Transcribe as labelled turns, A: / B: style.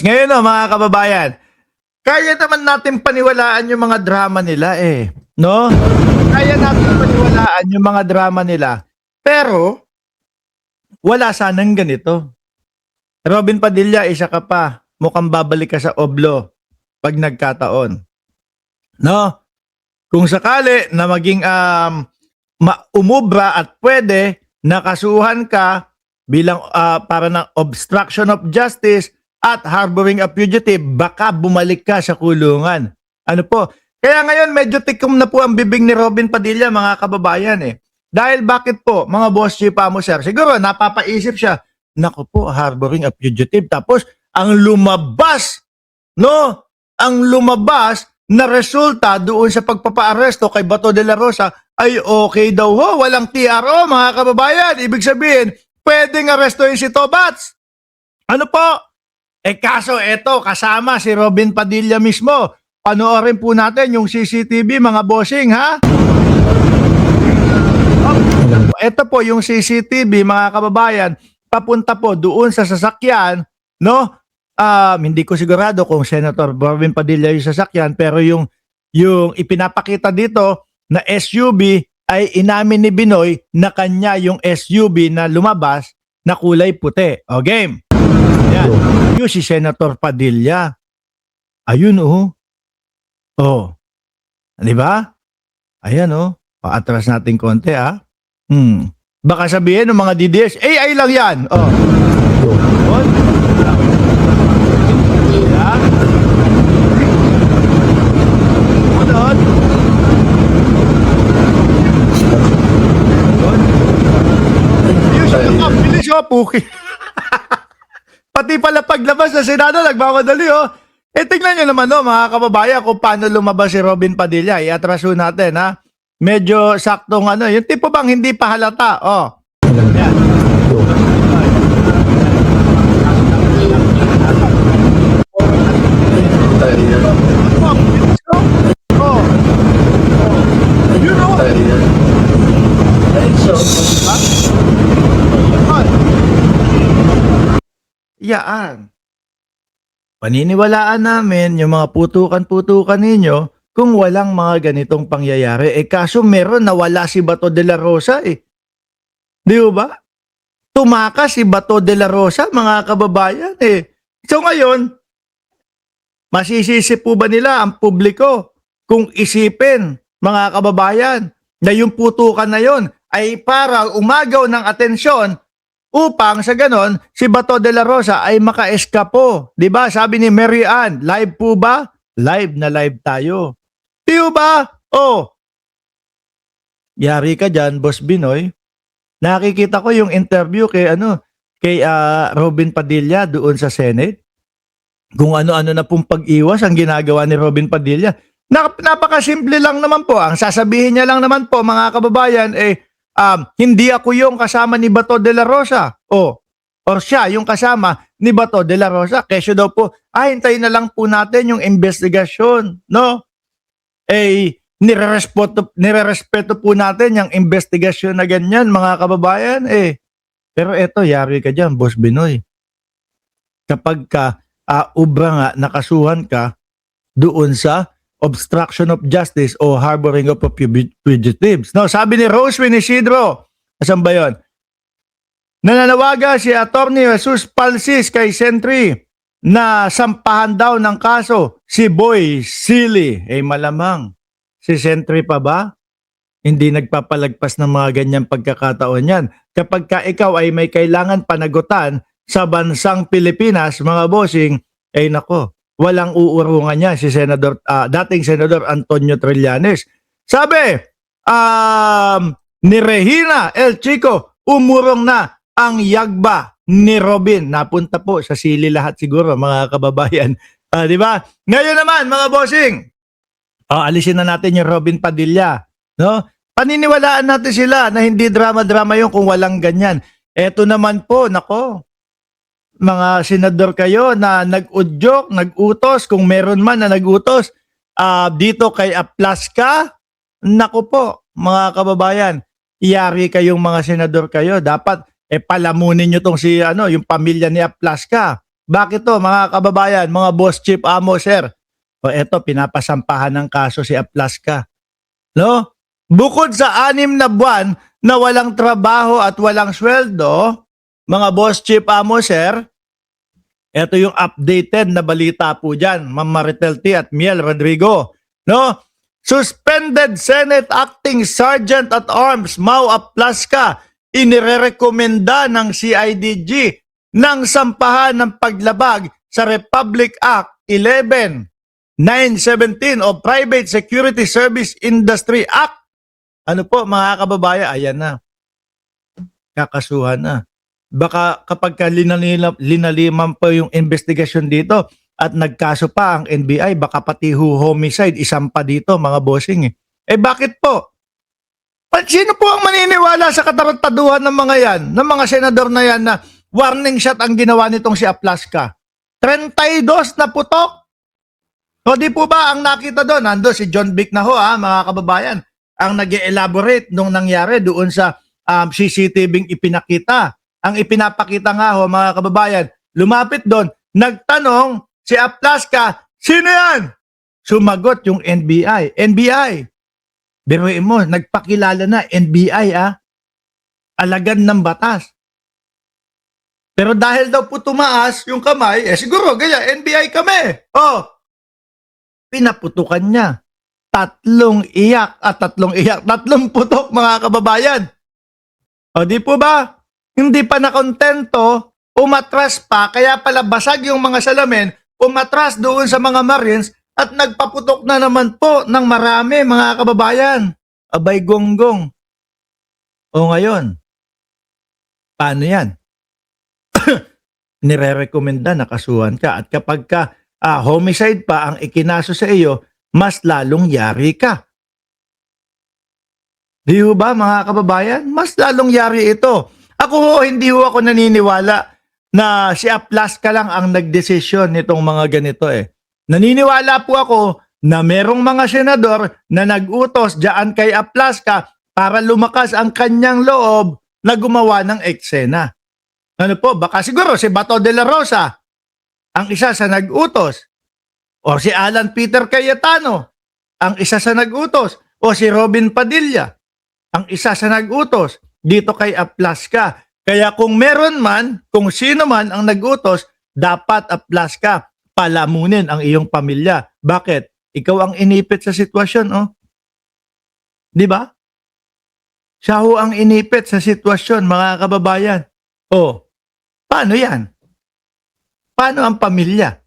A: Ngayon mga kababayan, kaya naman natin paniwalaan yung mga drama nila no? Kaya natin paniwalaan yung mga drama nila. Pero wala sanang ganito. Robin Padilla, isa ka pa. Mukhang babalik ka sa oblo pag nagkataon. No? Kung sakali na maging umubra at pwede nakasuhan ka bilang para ng obstruction of justice at harboring a fugitive, baka bumalik ka sa kulungan. Ano po? Kaya ngayon medyo tikom na po ang bibig ni Robin Padilla, mga kababayan Dahil bakit po, mga boss chief mo sir, siguro napapaisip siya, nako po, harboring a fugitive. Tapos ang lumabas, no? Ang lumabas na resulta doon sa pagpapaaresto kay Bato de la Rosa ay okay daw ho, walang TRO, mga kababayan. Ibig sabihin, pwedeng arestuhin si Tobats. Ano po? Kaso eto, kasama si Robin Padilla mismo. Panoorin po natin yung CCTV, mga bossing, ha? Ito po yung CCTV, mga kababayan, papunta po doon sa sasakyan, no? Hindi ko sigurado kung Senator Robin Padilla yung sasakyan, pero yung ipinapakita dito na SUV ay inamin ni Binoy na kanya yung SUV na lumabas na kulay puti. O game. Yan. Yung si Senator Padilla. Ayun Oh. Di ba? Ayan paatras natin konti Baka sabihin ng mga DDS, AI lang yan. Puki. Pati pala paglabas sa Senado, nagmamadali tingnan nyo naman mga kababayan kung paano lumabas si Robin Padilla. Iatraso natin Medyo saktong yung tipo bang hindi pa halata. Yan. Yaan. Paniniwalaan namin yung mga putukan-putukan ninyo kung walang mga ganitong pangyayari. Kaso meron nawala si Bato de la Rosa Di ba? Tumakas si Bato de la Rosa, mga kababayan So ngayon, masisisi po ba nila ang publiko kung isipin, mga kababayan, na yung putukan na yon ay para umagaw ng atensyon upang sa ganon, si Bato de la Rosa ay maka-eskapo. Diba? Sabi ni Mary Ann, live po ba? Live na live tayo. Di ba? Yari ka dyan, Boss Binoy. Nakikita ko yung interview kay Robin Padilla doon sa Senate. Kung ano-ano na pong pag-iwas ang ginagawa ni Robin Padilla. Napakasimple lang naman po. Ang sasabihin niya lang naman po, mga kababayan, hindi ako yung kasama ni Bato de la Rosa. Or siya yung kasama ni Bato de la Rosa. Kesyo daw po, hintayin na lang po natin yung investigasyon. No? Nirerespeto po natin yung investigasyon na ganyan, mga kababayan. Pero eto, yari ka dyan, Boss Binoy. Kapag ubra nga, nakasuhan ka doon sa obstruction of justice o harboring of fugitives. No, sabi ni Rosewin Isidro, asan ba yun? Nananawaga si Attorney Jesus Palsis kay Sentry na sampahan daw ng kaso si Boy Silly. Malamang. Si Sentry pa ba? Hindi nagpapalagpas ng mga ganyang pagkakataon yan. Kapag ikaw ay may kailangan panagutan sa bansang Pilipinas, mga bossing, nako, walang uurungan niya si dating Senador Antonio Trillanes. Sabi, ni Regina El Chico, umurong na ang yagba ni Robin. Napunta po sa sili lahat siguro, mga kababayan. Di ba? Ngayon naman, mga bossing, alisin na natin yung Robin Padilla. No? Paniniwalaan natin sila na hindi drama-drama yung kung walang ganyan. Eto naman po, nako, mga senador kayo na nag-udyok, nag-utos, kung meron man na nag-utos, dito kay Aplaska, naku po, mga kababayan, iyari kayong mga senador kayo. Dapat, palamunin nyo tong yung pamilya ni Aplaska. Bakit to mga kababayan, mga boss chief amo sir? O eto, pinapasampahan ng kaso si Aplaska. No? Bukod sa 6 na buwan na walang trabaho at walang sweldo, mga boss chief amo sir, eto yung updated na balita po dyan, Ma'am Maritel T. at Miel Rodrigo. No? Suspended Senate Acting Sergeant at Arms Mau Aplaska inirerekomenda ng CIDG ng sampahan ng paglabag sa Republic Act 11-917 o Private Security Service Industry Act. Ano po mga kababayan, ayan na. Kakasuhan na. Baka kapag linaliman pa yung investigasyon dito at nagkaso pa ang NBI, baka pati homicide, isang pa dito mga bossing. Bakit po? Sino po ang maniniwala sa katarantaduhan ng mga yan, ng mga senador na yan na warning shot ang ginawa nitong si Aplaska? 32 na putok. O di po ba ang nakita doon? Nando si John Vic na ho mga kababayan, ang nag-elaborate nung nangyari doon sa CCTV ipinakita. Ang ipinapakita nga ho mga kababayan, lumapit doon, nagtanong si Aplaska, sino yan? Sumagot yung NBI. NBI. Biruin mo, nagpakilala na NBI alagad ng batas. Pero dahil daw po tumaas yung kamay, siguro ganyan, NBI kami. Pinaputukan niya. 3 iyak, 3 putok mga kababayan. Di po ba? Hindi pa nakontento, umatras pa, kaya pala basag yung mga salamin, umatras doon sa mga Marines at nagpaputok na naman po ng marami mga kababayan. Abay gonggong. O ngayon, paano yan? Nire-recommenda na kasuhan ka at kapag ka homicide pa ang ikinaso sa iyo, mas lalong yari ka. Di ba mga kababayan? Mas lalong yari ito. Ako hindi ako naniniwala na si Aplaska lang ang nagdesisyon nitong mga ganito Naniniwala po ako na merong mga senador na nag-utos diyan kay Aplaska para lumakas ang kanyang loob na gumawa ng eksena. Ano po? Baka siguro si Bato de la Rosa ang isa sa nag-utos. O si Alan Peter Cayetano ang isa sa nag-utos. O si Robin Padilla ang isa sa nag-utos dito kay Aplaska. Kaya kung meron man, kung sino man ang nag-utos, dapat Aplaska, palamunin ang iyong pamilya. Bakit? Ikaw ang inipit sa sitwasyon, Di ba? Siya ho ang inipit sa sitwasyon, mga kababayan. Paano yan? Paano ang pamilya?